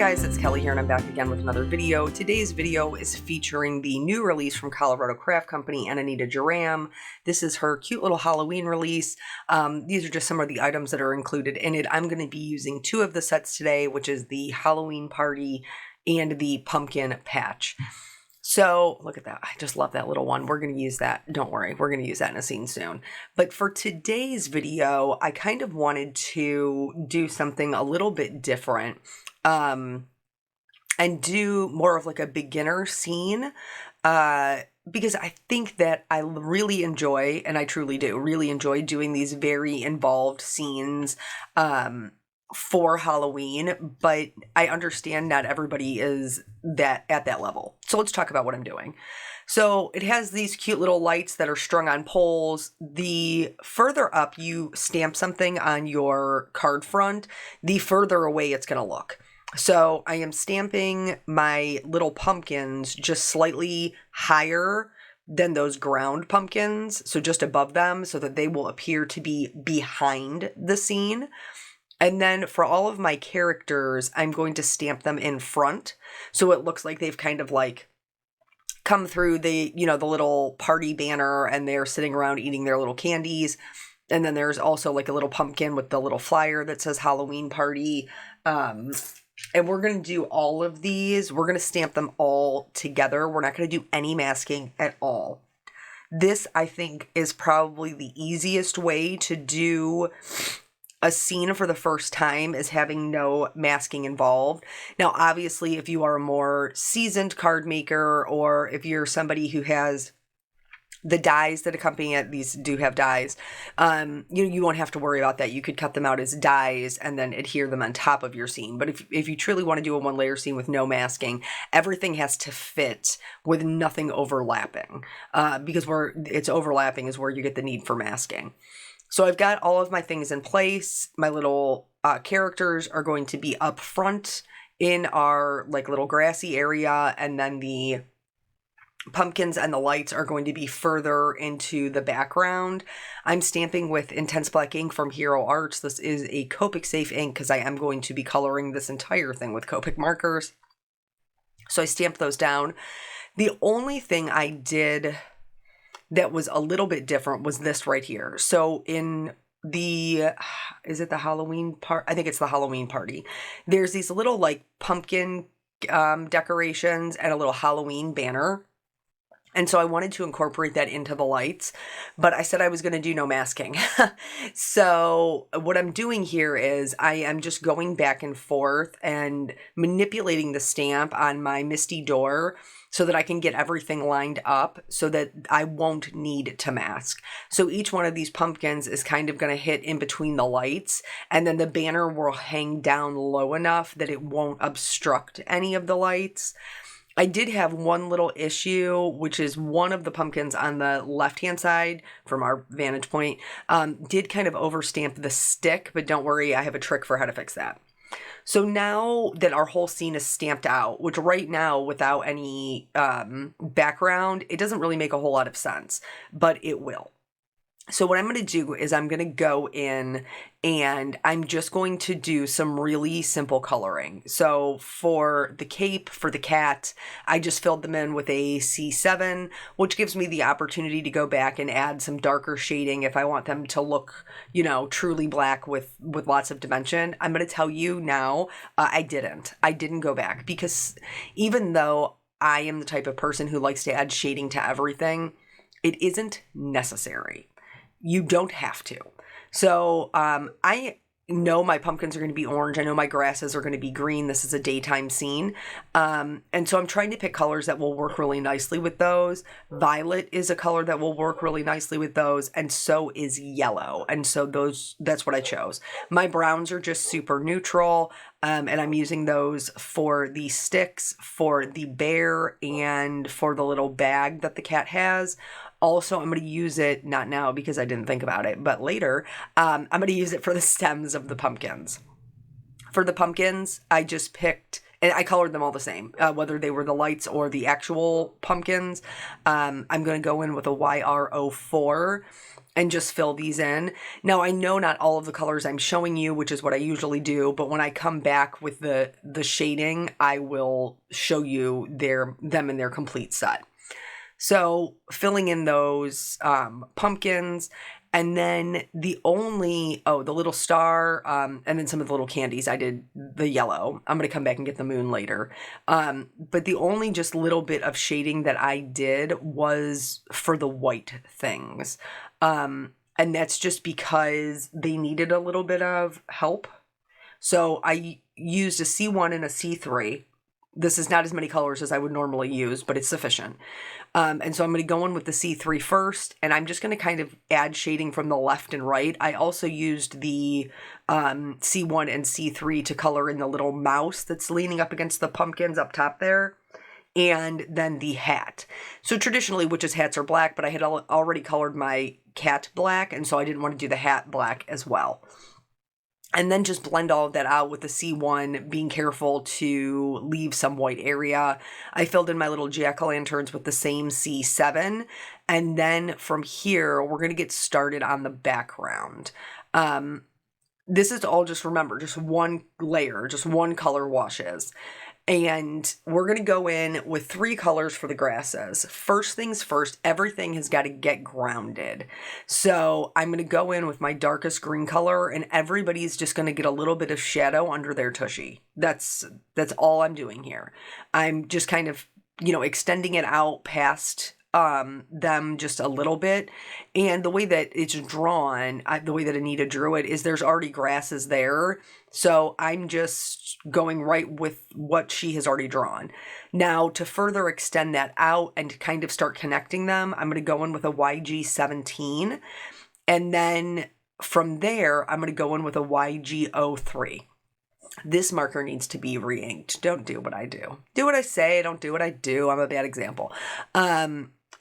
guys, it's Kelly here and I'm back again with another video. Today's video is featuring the new release from Colorado Craft Company and Anita Jaram. This is her cute little Halloween release. These are just some of the items that are included in it. I'm going to be using two of the sets today, which is the Halloween Party and the Pumpkin Patch. So look at that. I just love that little one. We're going to use that. Don't worry. We're going to use that in a scene soon. But for today's video, I kind of wanted to do something a little bit different. And do more of like a beginner scene, because I think that I really enjoy, and I truly do, really enjoy doing these very involved scenes, for Halloween, but I understand not everybody is at that level. So let's talk about what I'm doing. So it has these cute little lights that are strung on poles. The further up you stamp something on your card front, the further away it's going to look. So I am stamping my little pumpkins just slightly higher than those ground pumpkins, so just above them, so that they will appear to be behind the scene. And then for all of my characters, I'm going to stamp them in front, so it looks like they've kind of like come through the, you know, the little party banner and they're sitting around eating their little candies. And then there's also like a little pumpkin with the little flyer that says Halloween Party. And we're going to do all of these. We're going to stamp them all together. We're not going to do any masking at all. This, I think, is probably the easiest way to do a scene for the first time, is having no masking involved. Now, obviously, if you are a more seasoned card maker, or if you're somebody who has the dies that accompany it, these do have dies, you won't have to worry about that. You could cut them out as dies and then adhere them on top of your scene. But if you truly want to do a one layer scene with no masking, everything has to fit with nothing overlapping, because it's overlapping is where you get the need for masking. So I've got all of my things in place. My little characters are going to be up front in our like little grassy area, and then the pumpkins and the lights are going to be further into the background. I'm stamping with Intense Black ink from Hero Arts. This is a Copic safe ink because I am going to be coloring this entire thing with Copic markers. So I stamped those down. The only thing I did that was a little bit different was this right here. So in is it the Halloween part? I think it's the Halloween Party. There's these little like pumpkin decorations and a little Halloween banner. And so I wanted to incorporate that into the lights, but I said I was going to do no masking. So what I'm doing here is I am just going back and forth and manipulating the stamp on my Misty door so that I can get everything lined up so that I won't need to mask. So each one of these pumpkins is kind of going to hit in between the lights, and then the banner will hang down low enough that it won't obstruct any of the lights. I did have one little issue, which is one of the pumpkins on the left-hand side from our vantage point did kind of overstamp the stick, but don't worry, I have a trick for how to fix that. So now that our whole scene is stamped out, which right now without any background, it doesn't really make a whole lot of sense, but it will. So what I'm going to do is I'm going to go in and I'm just going to do some really simple coloring. So for the cape, for the cat, I just filled them in with a C7, which gives me the opportunity to go back and add some darker shading if I want them to look, truly black with lots of dimension. I'm going to tell you now, I didn't go back, because even though I am the type of person who likes to add shading to everything, it isn't necessary. You don't have to. So I know my pumpkins are going to be orange. I know my grasses are going to be green. This is a daytime scene. And so I'm trying to pick colors that will work really nicely with those. Violet is a color that will work really nicely with those. And so is yellow. And so that's what I chose. My browns are just super neutral. And I'm using those for the sticks, for the bear, and for the little bag that the cat has. Also, I'm going to use it, not now because I didn't think about it, but later, I'm going to use it for the stems of the pumpkins. For the pumpkins, I just picked And I colored them all the same, whether they were the lights or the actual pumpkins. I'm going to go in with a YR04 and just fill these in. Now, I know not all of the colors I'm showing you, which is what I usually do, but when I come back with the shading, I will show you them in their complete set. So filling in those pumpkins, and then the little star, and then some of the little candies. I did the yellow. I'm going to come back and get the moon later. But the only just little bit of shading that I did was for the white things. And that's just because they needed a little bit of help. So I used a C1 and a C3. This is not as many colors as I would normally use, but it's sufficient. And so I'm going to go in with the C3 first, and I'm just going to kind of add shading from the left and right. I also used the C1 and C3 to color in the little mouse that's leaning up against the pumpkins up top there, and then the hat. So traditionally, witches' hats are black, but I had already colored my cat black, and so I didn't want to do the hat black as well. And then just blend all of that out with the C1, being careful to leave some white area. I filled in my little jack-o'-lanterns with the same C7. And then from here, we're going to get started on the background. This is all just, remember, just one layer, just one color washes. And we're going to go in with 3 colors for the grasses. First things first, everything has got to get grounded. So I'm going to go in with my darkest green color, and everybody's just going to get a little bit of shadow under their tushy. That's all I'm doing here. I'm just kind of, extending it out past them just a little bit. And the way that it's drawn, the way that Anita drew it, is there's already grasses there. So I'm just going right with what she has already drawn. Now, to further extend that out and to kind of start connecting them, I'm going to go in with a YG17. And then from there, I'm going to go in with a YG03. This marker needs to be re-inked. Don't do what I do. Do what I say, don't do what I do. I'm a bad example.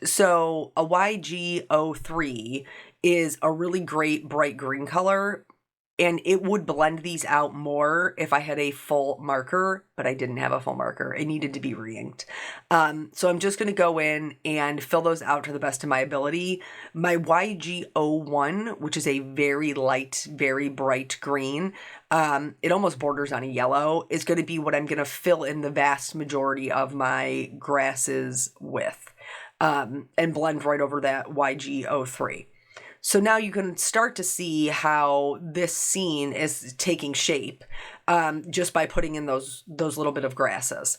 So a YG03 is a really great bright green color, and it would blend these out more if I had a full marker, but I didn't have a full marker. It needed to be re-inked. So I'm just going to go in and fill those out to the best of my ability. My YG01, which is a very light, very bright green, it almost borders on a yellow, is going to be what I'm going to fill in the vast majority of my grasses with, and blend right over that YG03. So now you can start to see how this scene is taking shape, just by putting in those little bit of grasses.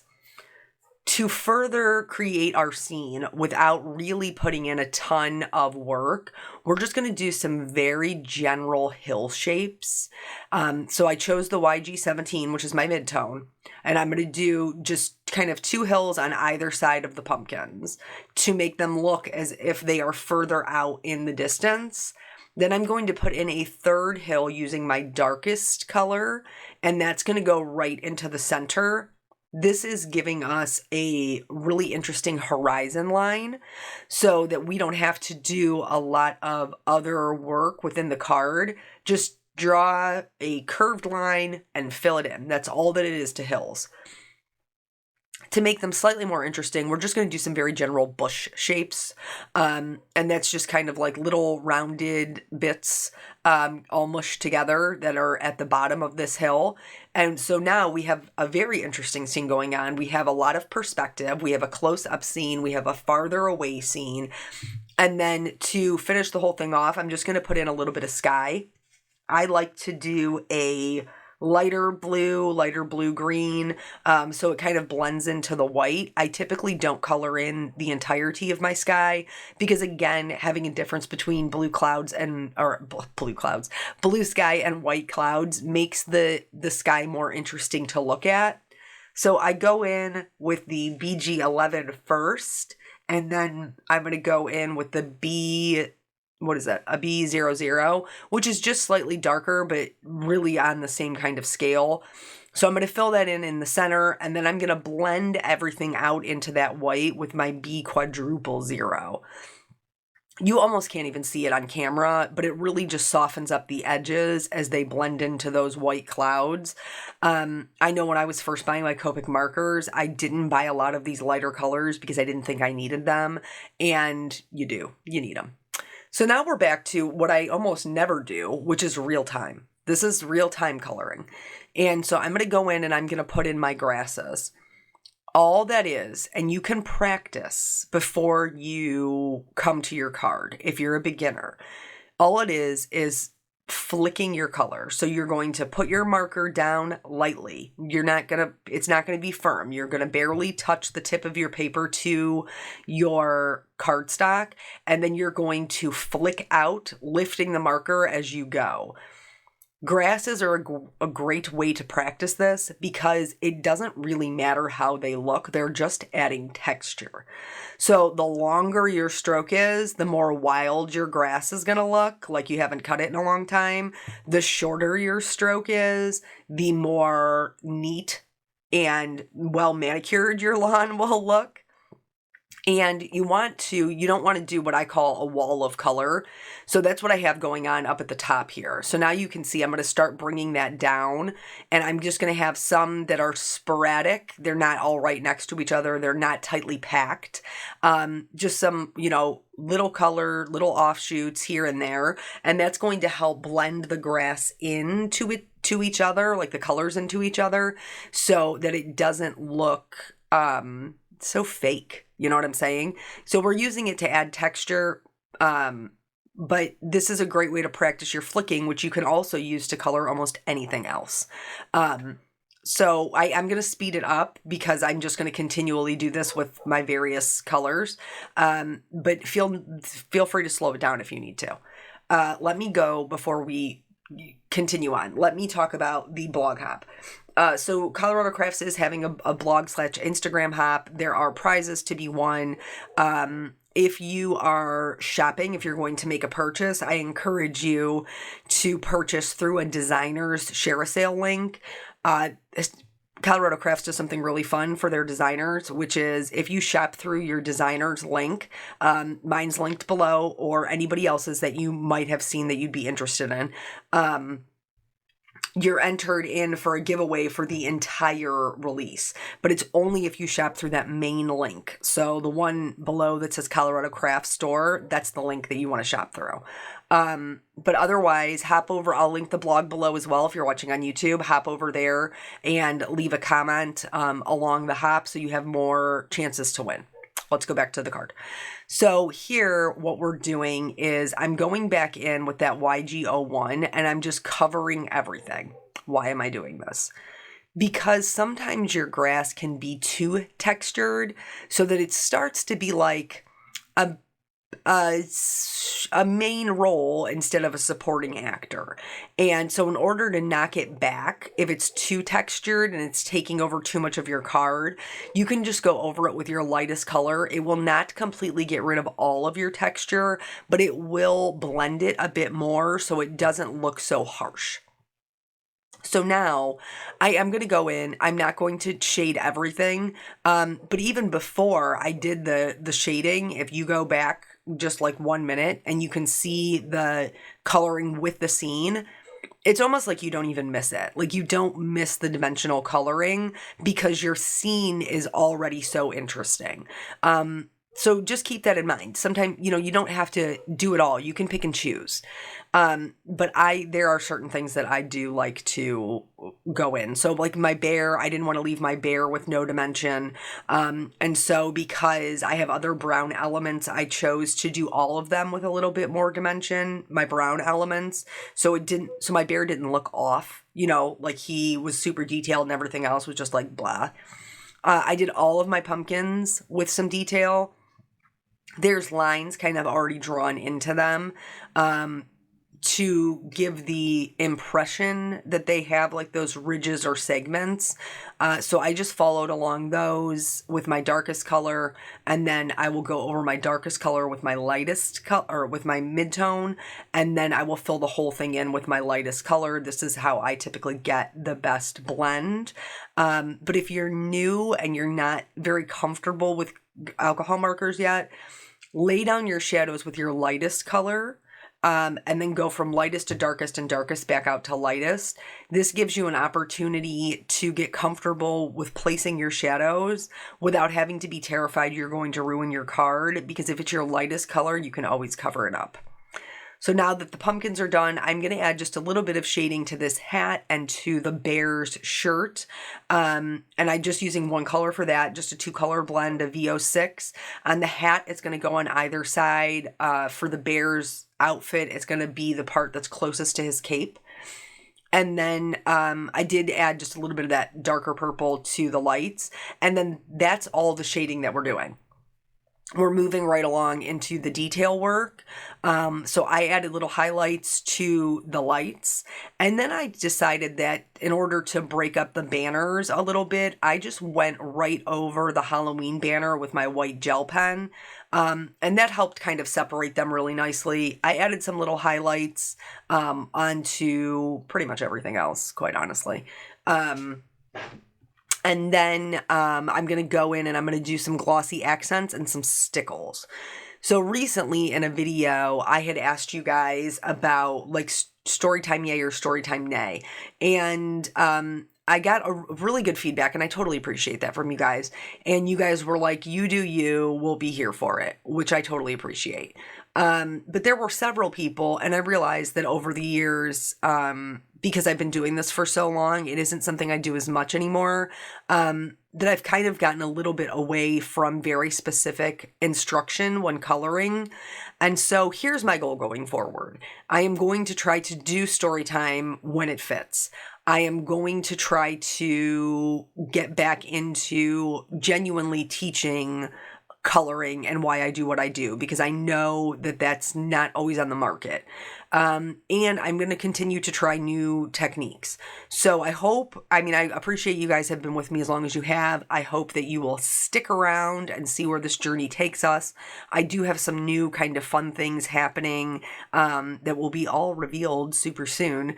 To further create our scene without really putting in a ton of work, we're just going to do some very general hill shapes. So I chose the YG17, which is my mid-tone, and I'm going to do just kind of 2 hills on either side of the pumpkins to make them look as if they are further out in the distance. Then I'm going to put in a 3rd hill using my darkest color, and that's going to go right into the center. This is giving us a really interesting horizon line so that we don't have to do a lot of other work within the card. Just draw a curved line and fill it in. That's all that it is to hills. To make them slightly more interesting, we're just going to do some very general bush shapes. And that's just kind of like little rounded bits all mushed together that are at the bottom of this hill. And so now we have a very interesting scene going on. We have a lot of perspective. We have a close-up scene. We have a farther away scene. And then to finish the whole thing off, I'm just going to put in a little bit of sky. I like to do a lighter blue green, so it kind of blends into the white. I typically don't color in the entirety of my sky because, again, having a difference between blue sky and white clouds makes the sky more interesting to look at. So I go in with the BG11 first, and then I'm going to go in with the a B00, which is just slightly darker, but really on the same kind of scale. So I'm going to fill that in the center, and then I'm going to blend everything out into that white with my B quadruple 0. You almost can't even see it on camera, but it really just softens up the edges as they blend into those white clouds. I know when I was first buying my Copic markers, I didn't buy a lot of these lighter colors because I didn't think I needed them. And you do. You need them. So now we're back to what I almost never do, which is real time. This is real time coloring. And so I'm going to go in and I'm going to put in my grasses. All that is, and you can practice before you come to your card if you're a beginner. All it is flicking your color. So you're going to put your marker down lightly. It's not going to be firm. You're going to barely touch the tip of your paper to your cardstock, and then you're going to flick out, lifting the marker as you go. Grasses are a great way to practice this because it doesn't really matter how they look. They're just adding texture. So the longer your stroke is, the more wild your grass is going to look, like you haven't cut it in a long time. The shorter your stroke is, the more neat and well manicured your lawn will look. And you don't want to do what I call a wall of color. So that's what I have going on up at the top here. So now you can see I'm going to start bringing that down, and I'm just going to have some that are sporadic. They're not all right next to each other. They're not tightly packed. Just some, little color, little offshoots here and there. And that's going to help blend the grass to each other, like the colors into each other, so that it doesn't look, so fake. You know what I'm saying? So we're using it to add texture, but this is a great way to practice your flicking, which you can also use to color almost anything else. So I'm going to speed it up because I'm just going to continually do this with my various colors. But feel free to slow it down if you need to. Let me go before we continue on. Let me talk about the blog hop. So Colorado Crafts is having a blog/Instagram hop. There are prizes to be won. If you are shopping, if you're going to make a purchase, I encourage you to purchase through a designer's share a sale link. Colorado Crafts does something really fun for their designers, which is if you shop through your designer's link, mine's linked below, or anybody else's that you might have seen that you'd be interested in, you're entered in for a giveaway for the entire release, but it's only if you shop through that main link. So the one below that says Colorado Craft Store, that's the link that you want to shop through. But otherwise, hop over. I'll link the blog below as well. If you're watching on YouTube, hop over there and leave a comment along the hop so you have more chances to win. Let's go back to the card. So here, what we're doing is I'm going back in with that YG01 and I'm just covering everything. Why am I doing this? Because sometimes your grass can be too textured so that it starts to be like a main role instead of a supporting actor. And so in order to knock it back, if it's too textured and it's taking over too much of your card, you can just go over it with your lightest color. It will not completely get rid of all of your texture, but it will blend it a bit more so it doesn't look so harsh. So now I am going to go in. I'm not going to shade everything. But even before I did the shading, if you go back just like 1 minute and you can see the coloring with the scene, it's almost like you don't even miss it. Like you don't miss the dimensional coloring because your scene is already so interesting. So just keep that in mind. Sometimes, you don't have to do it all. You can pick and choose. But there are certain things that I do like to go in. So like my bear, I didn't want to leave my bear with no dimension. And so because I have other brown elements, I chose to do all of them with a little bit more dimension, my brown elements. So my bear didn't look off, like he was super detailed and everything else was just like blah. I did all of my pumpkins with some detail. There's lines kind of already drawn into them to give the impression that they have like those ridges or segments. So I just followed along those with my darkest color, and then I will go over my darkest color with my lightest color, or with my mid-tone, and then I will fill the whole thing in with my lightest color. This is how I typically get the best blend. But if you're new and you're not very comfortable with alcohol markers yet, lay down your shadows with your lightest color, and then go from lightest to darkest and darkest back out to lightest. This gives you an opportunity to get comfortable with placing your shadows without having to be terrified you're going to ruin your card, because if it's your lightest color, you can always cover it up. So now that the pumpkins are done, I'm going to add just a little bit of shading to this hat and to the bear's shirt. And I'm just using one color for that, just a 2-color blend of VO6. On the hat, it's going to go on either side. For the bear's outfit, it's going to be the part that's closest to his cape. And then I did add just a little bit of that darker purple to the lights. And then that's all the shading that we're doing. We're moving right along into the detail work. So I added little highlights to the lights. And then I decided that in order to break up the banners a little bit, I just went right over the Halloween banner with my white gel pen. And that helped kind of separate them really nicely. I added some little highlights onto pretty much everything else, quite honestly. And then I'm going to go in and I'm going to do some glossy accents and some stickles. So recently in a video, I had asked you guys about like storytime yay or storytime nay. And I got a really good feedback, and I totally appreciate that from you guys. And you guys were like, you do you, we'll be here for it, which I totally appreciate. But there were several people, and I realized that over the years, because I've been doing this for so long, it isn't something I do as much anymore, that I've kind of gotten a little bit away from very specific instruction when coloring. And so here's my goal going forward. I am going to try to do story time when it fits. I am going to try to get back into genuinely teaching coloring and why I do what I do, because I know that that's not always on the market. And I'm going to continue to try new techniques. So I appreciate you guys have been with me as long as you have. I hope that you will stick around and see where this journey takes us. I do have some new kind of fun things happening, that will be all revealed super soon.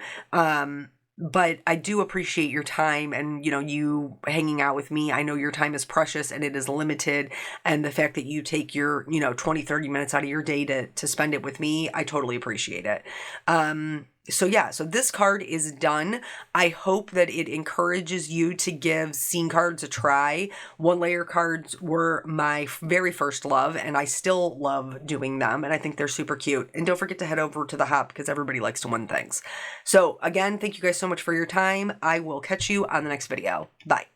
But I do appreciate your time and, you hanging out with me. I know your time is precious and it is limited. And the fact that you take your, 20, 30 minutes out of your day to spend it with me, I totally appreciate it. So this card is done. I hope that it encourages you to give scene cards a try. 1-layer cards were my very first love, and I still love doing them, and I think they're super cute. And don't forget to head over to the Hop, because everybody likes to win things. So again, thank you guys so much for your time. I will catch you on the next video. Bye.